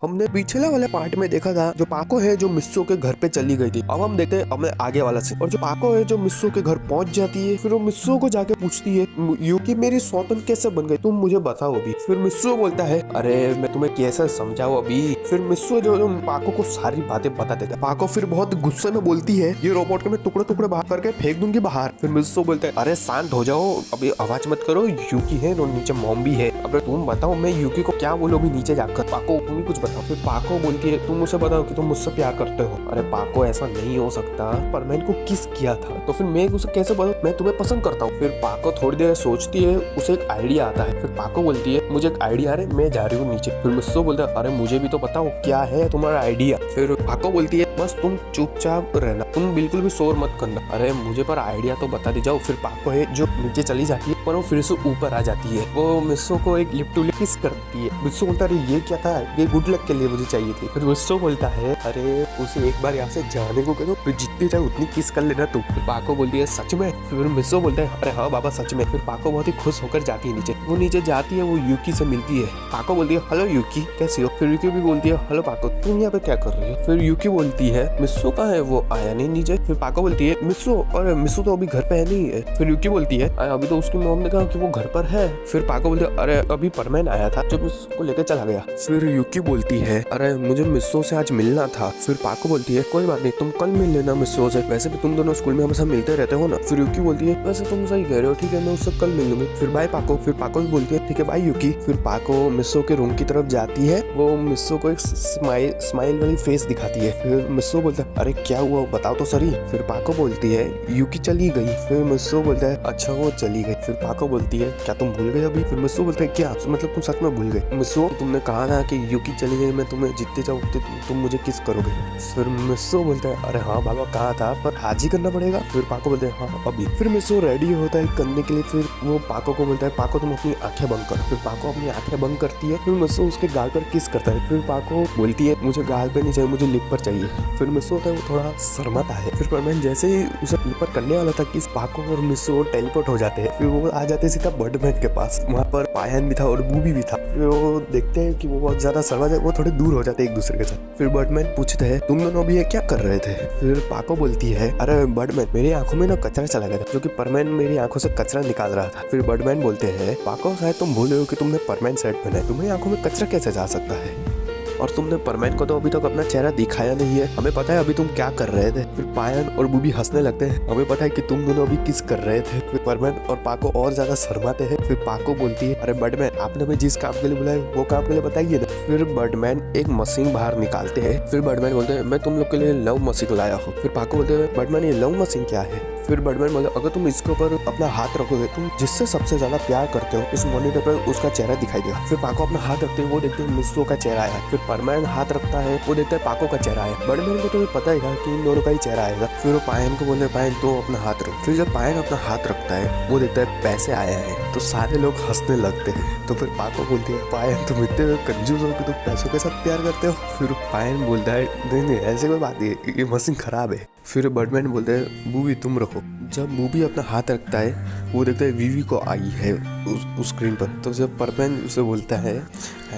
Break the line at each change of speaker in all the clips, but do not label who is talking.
हमने पिछले वाले पार्ट में देखा था जो पाको है जो मिस्सो के घर पे चली गई थी। अब हम देखते हैं अपने आगे वाला सीन। और जो पाको है जो मिस्सो के घर पहुंच जाती है, फिर वो मिस्सो को जाके पूछती है यूकी मेरी सौतन कैसे बन गई, तुम मुझे बताओ अभी। फिर मिस्सो बोलता है अरे मैं तुम्हें कैसे समझाऊं अभी। फिर मिस्सो जो पाको को सारी बातें बता देता है। पाको फिर बहुत गुस्से में बोलती है ये रोबोट के मैं टुकड़े टुकड़े बाहर करके फेंक दूंगी बाहर। फिर मिस्सो बोलता है अरे शांत हो जाओ, अभी आवाज मत करो, यूकी है और नीचे मॉम भी है। अब तुम बताओ मैं यूकी को क्या बोलूं अभी नीचे जाकर, पाको तुम ही कुछ बताओ। फिर पाको बोलती है तुम मुझे बताओ कि तुम मुझसे प्यार करते हो। अरे पाको ऐसा नहीं हो सकता, पर मैंने को किस किया था तो फिर मैं उसे कैसे बताऊं मैं तुम्हें पसंद करता हूँ। फिर पाको थोड़ी देर सोचती है, उसे एक आइडिया आता है। फिर पाको बोलती है मुझे एक आइडिया आ रहा है, मैं जा रही हूँ नीचे। फिर मिस्सो बोलता है अरे मुझे भी तो बताओ क्या है तुम्हारा आइडिया। फिर पाको बोलती है बस तुम चुपचाप रहना, तुम बिल्कुल भी शोर मत करना। अरे मुझे पर आइडिया तो बता दी जाओ। फिर पाको है जो नीचे चली जाती है, पर वो फिर से ऊपर आ जाती है। वो मिस्सो को एक लिप टू लिप किस करती है। मिस्सो बोलता है ये क्या था, ये गुड लक के लिए मुझे चाहिए थी। फिर मिस्सो बोलता है अरे उसे एक बार यहाँ से जाने को कह दो, फिर जितनी चाहे उतनी किस कर लेना तू। फिर पाको बोलती है सच में। फिर मिस्सो बोलता है अरे हाँ बाबा सच में। फिर पाको बहुत ही खुश होकर जाती है नीचे। वो नीचे जाती है, वो यूकी से मिलती है। पाको बोलती है हेलो यूकी कैसी हो। फिर यूकी भी बोलती है हेलो पाको तुम यहाँ पे क्या कर रही हो। फिर यूकी बोलती है मिस्सो कहाँ है, वो आया नहीं नीचे। फिर पाको बोलती है मिस्सो, अरे मिस्सो तो अभी घर पे है नहीं है। फिर यूकी बोलती है अभी तो उसकी मॉम ने कहा कि वो घर पर है। फिर पाको बोलती है अरे अभी परमैन आया था जो मिस्सो को लेकर चला गया। फिर यूकी बोलती है अरे मुझे मिस्सो से आज मिलना था। फिर पाको बोलती है कोई बात नहीं तुम कल मिल लेना मिस्सो से, वैसे भी तुम दोनों स्कूल में हमेशा मिलते रहते हो ना। फिर यूकी बोलती है वैसे तुम सही कह रहे हो, ठीक है मैं उससे कल मिल लूंगी। फिर बाय पाको। फिर पाको भी बोलती है ठीक है बाय यूकी। फिर पाको मिस्सो के रूम की तरफ जाती है, वो मिस्सो को एक स्माइल वाली फेस दिखाती है। फिर मिस्सो बोलता है अरे क्या हुआ बताओ तो सही। फिर पाको बोलती है यूकी चली गई। फिर मिस्सो बोलता है अच्छा वो चली गई। फिर पाको बोलती है क्या तुम भूल गए अभी। फिर मिस्सो बोलता है क्या मतलब तुम सच में भूल गए। मिस्सो तुमने कहा था कि यूकी चली गई, मैं तुम्हें जितने चाहूँ तुम मुझे किस करोगे। फिर मिस्सो बोलता है अरे हाँ बाबा कहा था पर आज ही करना पड़ेगा। फिर पाको बोलते हैं हाँ अभी। फिर मिस्सो रेडी होता है करने के लिए। फिर वो पाको को बोलता है पाको तुम अपनी आंखें बंद करो। फिर पाको अपनी आंखें बंद करती है। फिर मिस्सो उसके गाल पर किस करता है। फिर पाको बोलती है मुझे गाल पे नहीं चाहिए, मुझे लिप पर चाहिए। फिर मिस्सो होता है वो थोड़ा शर्माता है। फिर परमैन जैसे ही उसे लिप पर करने वाला था कि पाको और मिस्सो टेलीपोर्ट हो जाते हैं। फिर वो आ जाते हैं सीधा बर्डमैन के पास, वहाँ पर पायन भी था और बूबी भी था। फिर वो देखते हैं कि वो बहुत ज्यादा शर्मा जाए, वो थोड़े दूर हो जाते हैं एक दूसरे के साथ। फिर बर्डमैन पूछते हैं तुम दोनों अभी ये क्या कर रहे थे। फिर पाको बोलती है अरे बर्डमैन मेरी आंखों में ना कचरा चला गया था, जो कि परमैन मेरी आंखों से कचरा निकाल रहा था। फिर बर्डमैन बोलते हैं पाको शायद तुम भूल रहे हो कि तुमने परमैन सेट पहना है, तुम्हें आंखों में कचरा कैसे जा सकता है, और तुमने परमैन को तो अभी तक अपना चेहरा दिखाया नहीं है, हमें पता है अभी तुम क्या कर रहे थे। फिर पायन और बूबी हंसने लगते हैं, हमें पता है कि तुम दोनों अभी किस कर रहे थे। फिर परमैन और पाको और ज्यादा शर्माते हैं। फिर पाको बोलती है अरे बर्डमैन आपने हमें जिस काम के लिए बुलाया वो काम के लिए बताइए ना। फिर बर्डमैन एक मशीन बाहर निकालते हैं। फिर बर्डमैन बोलते हैं मैं तुम लोग के लिए लव मशीन लाया हूँ। फिर पाको बोलते हैं बर्डमैन ये लव मशीन क्या है। फिर बर्डमैन बोले अगर तुम इसके ऊपर अपना हाथ रखोगे, तुम जिससे सबसे ज्यादा प्यार करते हो इस मॉनिटर पर उसका चेहरा दिखाई देगा। फिर पाको अपना हाथ रखते हैं, वो देखते हैं मिस्सो का चेहरा आया। फिर परमैन हाथ रखता है, वो देखता है पाको का चेहरा आया। बर्डमैन को तो पता ही था कि इन दोनों का ही चेहरा आएगा। फिर वो पायन को बोलते पायन तो अपना हाथ रख। फिर जब पायन अपना हाथ रखता है, वो देखता है पैसे आया है, तो सारे लोग हंसने लगते हैं। तो फिर पाको बोलती है पायन तुम इतने कंजूस हो कि तुम पैसों के साथ प्यार करते हो। फिर पायन बोलता है नहीं ऐसे कोई बात नहीं, ये मशीन खराब है। फिर बर्डमैन बोलते हैं बूबी तुम रखो। जब बूबी अपना हाथ रखता है, वो देखता है वीवी को आई है उस स्क्रीन पर। तो जब परमैन उसे बोलता है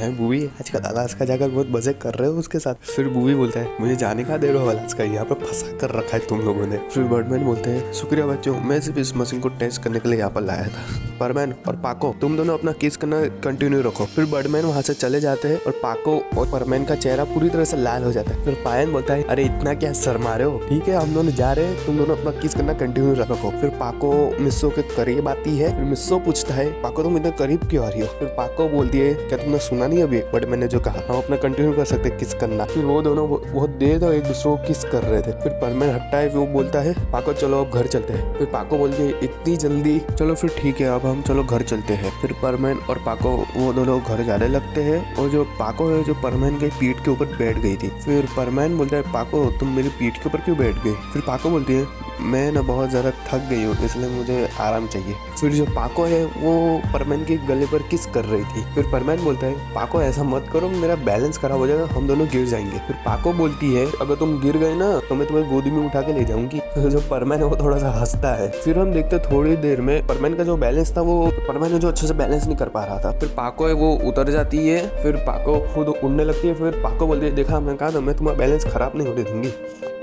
बूबी आजकल अलास्का जाकर बहुत मजे कर रहे हो उसके साथ। फिर बूबी बोलता है मुझे जाने का दे रहे हो अलास्का, यहाँ पर फंसा कर रखा है तुम लोगों ने। फिर बर्डमैन बोलते हैं शुक्रिया बच्चों, मैं सिर्फ इस मशीन को टेस्ट करने के लिए यहाँ पर लाया था। परमैन और पाको तुम दोनों अपना किस करना कंटिन्यू रखो। फिर बर्डमैन वहाँ से चले जाते हैं और पाको और परमैन का चेहरा पूरी तरह से लाल हो जाता है। फिर पायन बोलता है अरे इतना क्या शर्मा रहे हो, ठीक है हम दोनों जा रहे हैं, तुम दोनों अपना किस करना कंटिन्यू रखो। फिर पाको मिस्सो के करीब आती है। फिर मिस्सो पूछता है पाको तुम इतना करीब क्यों आ रही हो। फिर पाको बोलती है क्या तुमने सुना नहीं अभी बर्डमैन ने जो कहा, हम अपना कंटिन्यू कर सकते किस करना। फिर वो दोनों बहुत देर तक एक दूसरे को किस कर रहे थे। फिर परमैन हटता है, वो बोलता है पाको चलो अब घर चलते हैं। फिर पाको बोलती है इतनी जल्दी, चलो फिर ठीक है अब हम चलो घर चलते हैं। फिर परमैन और पाको वो दोनों घर जाने लगते हैं। और जो पाको है जो परमैन के पीठ के ऊपर बैठ गई थी। फिर परमैन बोलता है पाको तुम मेरी पीठ के ऊपर क्यों बैठ गई। फिर पाको बोलती है मैं ना बहुत ज़्यादा थक गई हूँ, इसलिए मुझे आराम चाहिए। फिर जो पाको है वो परमैन के गले पर किस कर रही थी। फिर परमैन बोलता है पाको ऐसा मत करो, मेरा बैलेंस खराब हो जाएगा, हम दोनों गिर जाएंगे। फिर पाको बोलती है अगर तुम गिर गए ना तो मैं तुम्हें गोदी में उठा के ले जाऊंगी। फिर जो परमैन है वो थोड़ा सा हंसता है। फिर हम देखते थोड़ी देर में परमैन का जो बैलेंस था वो परमैन जो अच्छे से बैलेंस नहीं कर पा रहा था। फिर पाको है वो उतर जाती है। फिर पाको खुद उड़ने लगती है। फिर पाको बोलती है देखा मैं कहा था मैं तुम्हारा बैलेंस खराब नहीं होने दूंगी।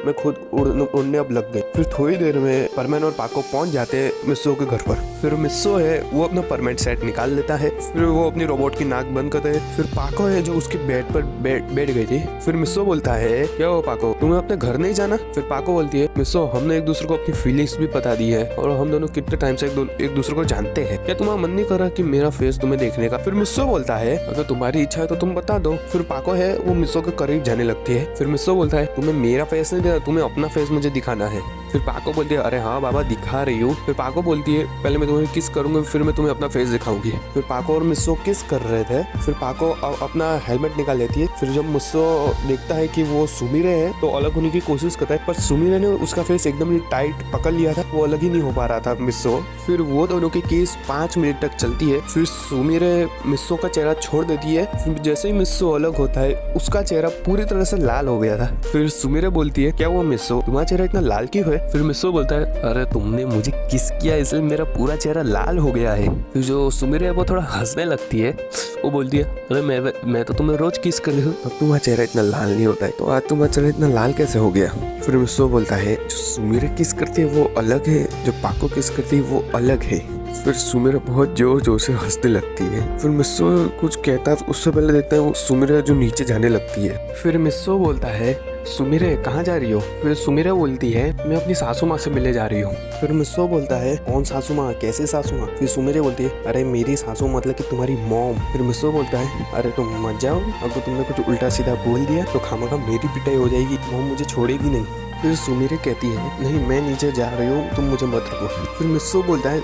मैं खुद उड़ने अब लग गई। फिर थोड़ी देर में परमैन और पाको पहुंच जाते हैं मिस्सो के घर पर। फिर मिस्सो है वो अपना परमानेंट सेट निकाल लेता है। फिर वो अपनी रोबोट की नाक बंद करता है। फिर पाको है जो उसकी बेड पर बैठ गई थी। फिर मिस्सो बोलता है क्या हो पाको, तुम्हें अपने घर नहीं जाना। फिर पाको बोलती है मिस्सो हमने एक दूसरे को अपनी फीलिंग्स भी बता दी है और हम दोनों कितने टाइम से एक दूसरे को जानते हैं, क्या तुम्हारा मन नहीं कर रहा कि मेरा फेस तुम्हें देखने का। फिर मिस्सो बोलता है अगर तुम्हारी इच्छा है तो तुम बता दो। फिर पाको है वो मिस्सो के करीब जाने लगती है। फिर मिस्सो बोलता है तुम्हें मेरा फेस नहीं देना, तुम्हें अपना फेस मुझे दिखाना है। फिर पाको बोलती है अरे हाँ बाबा दिखा रही हूँ। फिर पाको बोलती है पहले मैं तुम्हें किस करूंगी फिर मैं तुम्हें अपना फेस दिखाऊंगी। फिर पाको और मिस्सो किस कर रहे थे। फिर पाको अपना हेलमेट निकाल लेती है। फिर जब मिस्सो देखता है कि वो सुमिरे है तो अलग होने की कोशिश करता है, पर सुमिरे ने उसका फेस एकदम ही टाइट पकड़ लिया था, वो अलग ही नहीं हो पा रहा था मिस्सो। फिर वो दोनों की केस 5 मिनट तक चलती है। फिर सुमिरे मिस्सो का चेहरा छोड़ देती है। फिर जैसे ही मिस्सो अलग होता है उसका चेहरा पूरी तरह से लाल हो गया था। फिर सुमिरे बोलती है क्या वो मिस्सो तुम्हारा चेहरा इतना लाल क्यों है। फिर मिस्सो बोलता है अरे तुमने मुझे किस किया इसलिए मेरा पूरा चेहरा लाल हो गया है। फिर जो सुमिरे है वो थोड़ा हंसने लगती है। वो बोलती है अरे मैं तो तुम्हें रोज किस कर रही हूँ, अब तुम्हारा चेहरा इतना लाल नहीं होता है, तो आज तुम्हारा चेहरा इतना लाल कैसे हो गया। फिर मिस्सो बोलता है जो सुमिरे किस करती है वो अलग है, जो पाको किस करती है वो अलग है। फिर सुमिरे बहुत जोर जोर से हंसने लगती है। फिर मिस्सो कुछ कहता उससे पहले देखता है वो सुमिरे जो नीचे जाने लगती है। फिर मिस्सो बोलता है सुमिरे कहाँ जा रही हो। फिर सुमिरे बोलती है मैं अपनी सासू माँ से मिलने जा रही हूँ। फिर मिस्सो बोलता है कौन सासू माँ, कैसे सासू माँ। फिर सुमिरे बोलती है अरे मेरी सासू मतलब कि तुम्हारी मॉम। फिर मिस्सो बोलता है अरे तुम मत जाओ, अगर तुमने कुछ उल्टा सीधा बोल दिया तो खामखा मेरी पिटाई हो जाएगी, मॉम मुझे छोड़ेगी नहीं। फिर सुमिरे कहती है नहीं मैं नीचे जा रही हूँ, तुम मुझे मत रोको। फिर मिस्सो बोलता है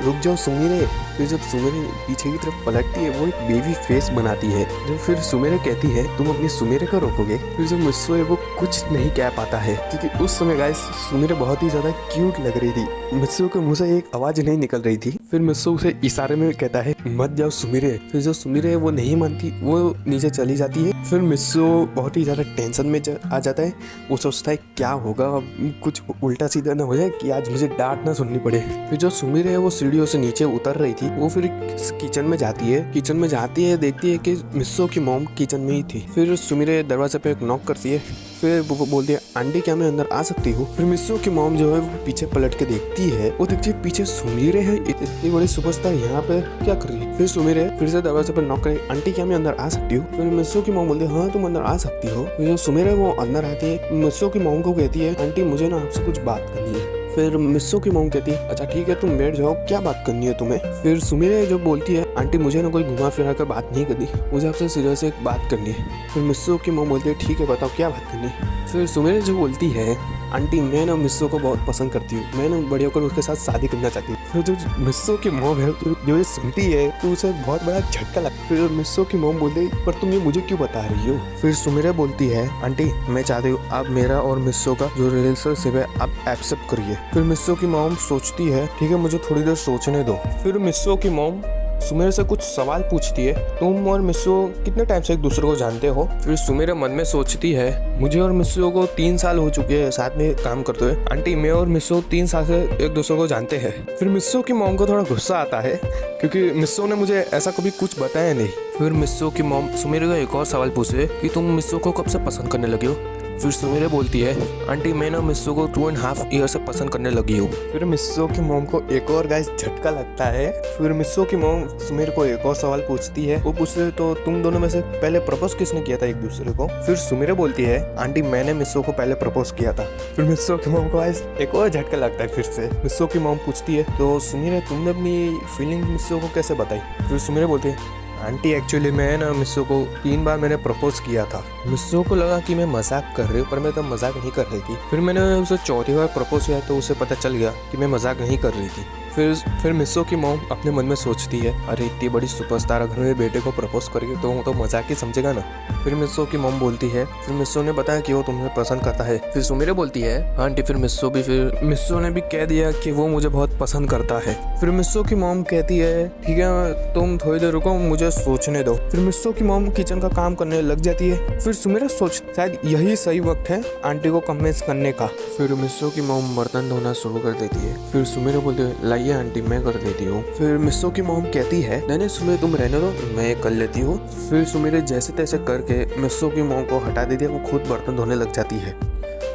रुक जाओ सुमिरे। फिर जब सुमिरे पीछे की तरफ पलटती है वो एक बेबी फेस बनाती है। जब फिर सुमिरे कहती है तुम अपनी सुमिरे को रोकोगे। फिर जो मिस्सो है वो कुछ नहीं कह पाता है क्योंकि उस समय गाइस सुमिरे बहुत ही ज्यादा क्यूट लग रही थी। मिस्सो के मुंह से एक आवाज नहीं निकल रही थी। फिर मिस्सो उसे इशारे में कहता है मत जाओ सुमिरे। फिर जो सुमिरे है वो नहीं मानती, वो नीचे चली जाती है। फिर मिस्सो बहुत ही ज्यादा टेंशन में आ जाता है। वो सोचता है क्या होगा, कुछ उल्टा सीधा ना हो जाए कि आज मुझे डांट ना सुननी पड़े। फिर जो सुमिरे है वो सीढ़ियों से नीचे उतर रही थी, वो फिर किचन में जाती है। किचन में जाती है देखती है कि मिस्सो की मॉम किचन में ही थी। फिर सुमिरे दरवाजे पे एक नॉक करती है। फिर वो बोलती है आंटी क्या मैं अंदर आ सकती हूँ। फिर मिस्सो की मॉम जो है वो पीछे पलट के देखती है, वो देखती है पीछे सुमिरे है, इतनी बड़ी सुपरस्टार यहाँ पे क्या कर रही है। फिर सुमिरे फिर से दरवाजे पर नॉक करे आंटी क्या मैं अंदर आ सकती हूँ। फिर मिस्सो की मॉम बोलती है हाँ तुम अंदर आ सकती हो। फिर जो सुमिरे वो अंदर आती है, मिस्सो की मॉम को कहती है आंटी मुझे ना आपसे कुछ बात करनी है। फिर मिस्सो की मॉम कहती है अच्छा ठीक है तुम बैठ जाओ, क्या बात करनी है तुम्हें। फिर सुमिरे जो बोलती है आंटी मुझे ना कोई घुमा फिरा कर बात नहीं करनी, मुझे आपसे सीरियस एक बात करनी है। फिर मिस्सो की मॉम बोलती है ठीक है बताओ क्या बात करनी है। फिर सुमिरे जो बोलती है आंटी मैं ना मिस्सो को बहुत पसंद करती हूँ, मैं ना बड़े होकर उसके साथ शादी करना चाहती हूँ। फिर जो मिस्सो की मॉम है जो ये सुनती है तो उसे बहुत बड़ा झटका लगता है। फिर मिस्सो की मॉम बोलती है पर तुम ये मुझे क्यों बता रही हो। फिर सुमिरे बोलती है आंटी मैं चाहती हूँ आप मेरा और मिस्सो का जो रिलेशनशिप है आप एक्सेप्ट करिए। फिर मिस्सो की मॉम सोचती है ठीक है मुझे थोड़ी देर सोचने दो। फिर मिस्सो की मॉम सुमिरे से कुछ सवाल पूछती है तुम और मिस्सो कितने टाइम से एक दूसरे को जानते हो। फिर सुमिरे मन में सोचती है मुझे और मिस्सो को 3 साल हो चुके हैं साथ में काम करते हुए, आंटी मैं और मिस्सो 3 साल से एक दूसरे को जानते हैं। फिर मिस्सो की मॉम को थोड़ा गुस्सा आता है क्योंकि मिस्सो ने मुझे ऐसा कभी कुछ बताया नहीं। फिर मिस्सो की मॉम सुमिरे को एक और सवाल पूछे कि तुम मिस्सो को कब से पसंद करने लगे हो। फिर सुमिरे बोलती है आंटी मैं ना मिस्सो को 2.5 ईयर से पसंद करने लगी हूँ। फिर मिस्सो की मॉम को एक और गाइस झटका लगता है। फिर मिस्सो की मॉम सुमिरे को एक और सवाल पूछती है, वो पूछते है तो तुम दोनों में से पहले प्रपोज किसने किया था एक दूसरे को। फिर सुमिरे बोलती है आंटी मैंने मिस्सो को पहले प्रपोज किया था। फिर मिस्सो की मॉम को गाइस एक और झटका लगता है। फिर से मिस्सो की मॉम पूछती है तो सुमिरे तुमने अपनी फीलिंग मिस्सो को कैसे बताई। फिर सुमिरे बोलती है आंटी एक्चुअली मैं ना मिस्सो को 3 बार मैंने प्रपोज किया था। मिस्सो को लगा कि मैं मजाक कर रही हूँ पर मैं तो मजाक नहीं कर रही थी। फिर मैंने उसे 4थी बार प्रपोज किया तो उसे पता चल गया कि मैं मजाक नहीं कर रही थी। फिर मिस्सो की मॉम अपने मन में सोचती है, अरे इतनी बड़ी सुपरस्टार अगर मेरे बेटे को प्रपोज करेगी तो वो तो मजाक ही समझेगा ना। फिर मिस्सो की मॉम बोलती है, फिर मिस्सो ने बताया कि वो तुम्हें पसंद करता है। फिर सुमिरे बोलती है, हाँ आंटी। फिर मिस्सो ने भी कह दिया कि वो मुझे बहुत पसंद करता है। फिर मिस्सो की मॉम कहती है, ठीक है तुम थोड़ी देर रुको, मुझे सोचने दो। फिर मिस्सो की मॉम किचन का काम करने लग जाती है। फिर सुमिरे सोच शायद यही सही वक्त है आंटी को कन्विंस करने का। फिर मिस्सो की मॉम बर्तन धोना शुरू कर देती है। फिर सुमिरे बोलते है, लाइए आंटी मैं कर देती हूँ। फिर मिस्सो की मॉम कहती है, नहीं सुमिरे तुम रहने दो, मैं कर लेती हूँ। फिर सुमिरे जैसे तैसे करके मिस्सो की मॉम को हटा देती है, वो खुद बर्तन धोने लग जाती है।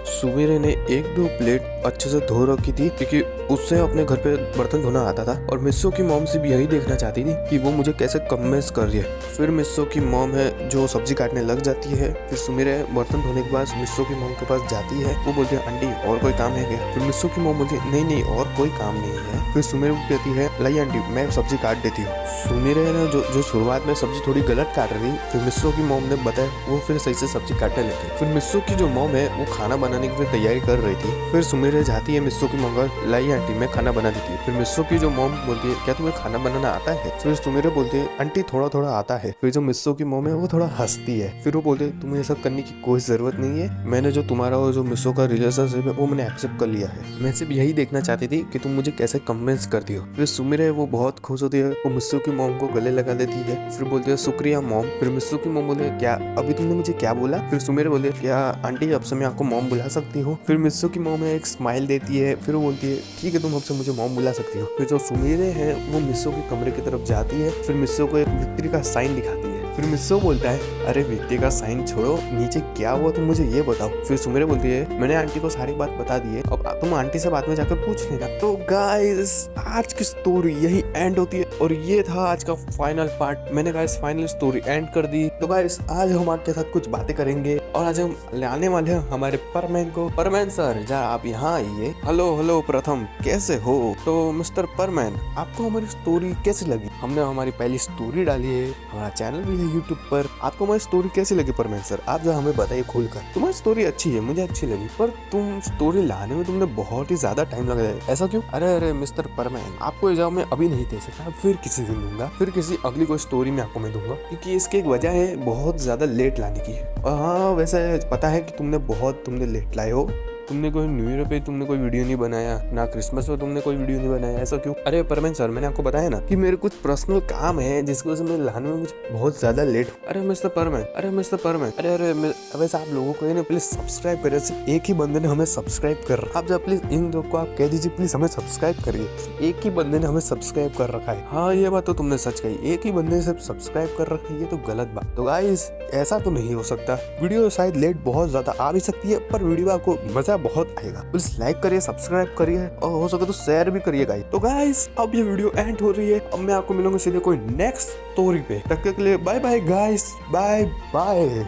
सुमिरे ने 1-2 प्लेट अच्छे से धो रखी थी क्योंकि उससे अपने घर पे बर्तन धोना आता था, और मिस्सो की मॉम से भी यही देखना चाहती थी कि वो मुझे कैसे कन्विंस कर रही है। फिर मिस्सो की मॉम है जो सब्जी काटने लग जाती है। फिर सुमिरे बर्तन धोने के बाद मिस्सो की मॉम के पास जाती है। वो बोलती है, आंटी और कोई काम है क्या? फिर मिस्सो की मॉम बोलती है, नहीं और कोई काम नहीं है। फिर सुमिरे कहती है, लाइए आंटी मैं सब्जी काट देती हूँ। सुमिरे ने जो शुरुआत में सब्जी थोड़ी गलत काट रही थी, फिर मिस्सो की मॉम ने बताया, वो फिर सही से सब्जी काटने लगी। फिर मिस्सो की जो मॉम है वो खाना बनाने की तैयारी कर रही थी। फिर सुमिरे जाती है मिस्सो की मॉम को, लाइए आंटी मैं खाना बना देती है। फिर मिस्सो की जो मॉम बोलती है, क्या तुम्हें खाना बनाना आता है? फिर सुमिरे बोलती है, आंटी थोड़ा आता है। फिर जो मिस्सो की मॉम है वो थोड़ा हंसती है। फिर वो बोलते है, तुम्हें ये सब करने की कोई जरूरत नहीं है, मैंने जो तुम्हारा और जो मिस्सो का रिलेशनशिप है वो मैंने एक्सेप्ट कर लिया है। मैं सिर्फ यही देखना चाहती थी कि तुम मुझे कैसे कन्विंस करती हो। फिर सुमिरे वो बहुत खुश होती है, वो मिस्सो की मॉम को गले लगा देती है। फिर बोलती है, शुक्रिया मॉम। फिर मिस्सो की मॉम बोलती है, क्या अभी तुमने मुझे क्या बोला? फिर सुमिरे बोलते है, क्या आंटी अब से मैं आपको मॉम बुला सकती हूँ? फिर मिस्सो की मॉम एक स्माइल देती है। फिर वो बोलती है, ठीक है तुम अब से मुझे मॉम बुला सकती हो। फिर जो सुमिरे है वो मिस्सो के कमरे की तरफ जाती है। फिर मिस्सो को एक विक्ट्री का साइन दिखाती है। फिर मिस्सो बोलता है, अरे विक्ट्री का साइन छोड़ो, नीचे क्या हुआ तुम मुझे ये बताओ। फिर सुमिरे बोलती है, मैंने आंटी को सारी बात बता दी है, अब तुम आंटी से बाद में जाकर पूछ लेना। तो गाइस आज की स्टोरी यही एंड होती है, और ये था आज का फाइनल पार्ट। मैंने गाइस फाइनल स्टोरी एंड कर दी। तो गाइस आज हम आपके साथ कुछ बातें करेंगे, और आज हम लाने वाले हैं हमारे परमैन को। परमैन सर जरा आप यहाँ आइए। हेलो प्रथम, कैसे हो? तो मिस्टर परमैन, आपको हमारी स्टोरी कैसी लगी? हमने हमारी पहली स्टोरी डाली है, हमारा चैनल भी है यूट्यूब पर। आपको हमारी स्टोरी कैसी लगी परमैन सर? आप जरा हमें बताइए खुलकर। तुम्हारी स्टोरी अच्छी है, मुझे अच्छी लगी, पर तुम स्टोरी लाने में तुमने बहुत ही ज्यादा टाइम लगा है, ऐसा क्यों? अरे मिस्टर परमैन, आपको ये जवाब मैं अभी नहीं दे सकता, फिर किसी दिन दूंगा, फिर किसी अगली कोई स्टोरी में आपको मैं दूंगा, क्योंकि इसकी एक वजह है बहुत ज्यादा लेट लाने की। और हाँ वैसे पता है कि तुमने लेट लाए हो। तुमने कोई न्यू ईयर पे तुमने कोई वीडियो नहीं बनाया, ना क्रिसमस पे तुमने कोई वीडियो नहीं बनाया, ऐसा क्यों? अरे परमैन सर, मैंने आपको बताया ना कि मेरे कुछ पर्सनल काम है जिसकी वजह से मैं लाने में मुझे बहुत ज्यादा लेट। अरे मिस्टर परमैन, अरे वैसे आप लोगों को प्लीज सब्सक्राइब करिए। सिर्फ एक ही बंदे ने हमें सब्सक्राइब कर रखा है। आप जब प्लीज इन लोग को आप कह दीजिए प्लीज हमें सब्सक्राइब करिए। एक ही बंदे ने हमें सब्सक्राइब कर रखा है। हाँ ये बात तो तुमने सच कही, एक ही बंदे ने सिर्फ सब्सक्राइब कर रखा है, ये तो गलत बात। तो गाइस ऐसा तो नहीं हो सकता। वीडियो शायद लेट बहुत ज्यादा आ भी सकती है, पर वीडियो आपको मजा बहुत आएगा। प्लीज लाइक करिए, सब्सक्राइब करिए, और हो सके तो शेयर भी करिए गाइस। तो गाइस अब ये वीडियो एंड हो रही है। अब मैं आपको मिलूंगा सीधे कोई नेक्स्ट स्टोरी पे। तब तक के लिए bye bye guys, bye bye.